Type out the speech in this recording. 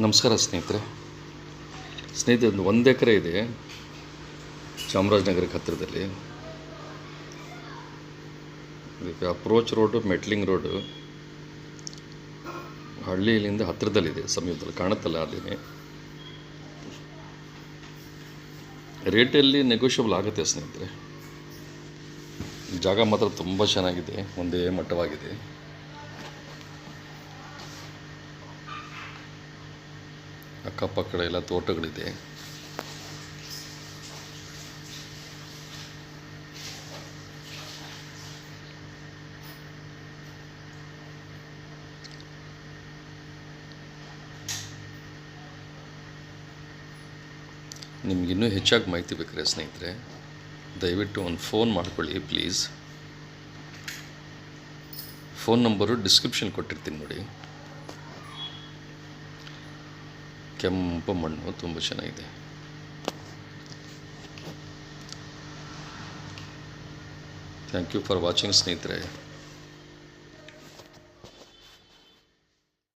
ನಮಸ್ಕಾರ ಸ್ನೇಹಿತರೆ. ಒಂದು ಎಕರೆ ಇದೆ ಚಾಮರಾಜನಗರಕ್ಕೆ ಹತ್ತಿರದಲ್ಲಿ. ಇದಕ್ಕೆ ಅಪ್ರೋಚ್ ರೋಡು, ಮೆಟ್ಲಿಂಗ್ ರೋಡು ಹಳ್ಳಿಯಿಂದ ಹತ್ತಿರದಲ್ಲಿದೆ, ಸಮೀಪದಲ್ಲಿ ಕಾಣುತ್ತಲ್ಲ ಅದೇನೆ. ರೇಟಲ್ಲಿ ನೆಗೋಷಿಯಬಲ್ ಆಗುತ್ತೆ ಸ್ನೇಹಿತರೆ. ಜಾಗ ಮಾತ್ರ ತುಂಬ ಚೆನ್ನಾಗಿದೆ, ಒಂದೇ ಮಟ್ಟವಾಗಿದೆ. ಅಕ್ಕಪಕ್ಕ ಎಲ್ಲ ತೋಟಗಳಿದೆ. ನಿಮಗಿನ್ನೂ ಹೆಚ್ಚಾಗಿ ಮಾಹಿತಿ ಬೇಕಾದ್ರೆ ಸ್ನೇಹಿತರೆ, ದಯವಿಟ್ಟು ಒಂದು ಫೋನ್ ಮಾಡ್ಕೊಳ್ಳಿ ಪ್ಲೀಸ್. ಫೋನ್ ನಂಬರು ಡಿಸ್ಕ್ರಿಪ್ಷನ್ ಕೊಟ್ಟಿರ್ತೀನಿ ನೋಡಿ. ಕೆಂಪು ಮಣ್ಣು, ತುಂಬ ಚೆನ್ನಾಗಿದೆ. ಥ್ಯಾಂಕ್ ಯು ಫಾರ್ ವಾಚಿಂಗ್ ಸ್ನೇಹಿತರೆ.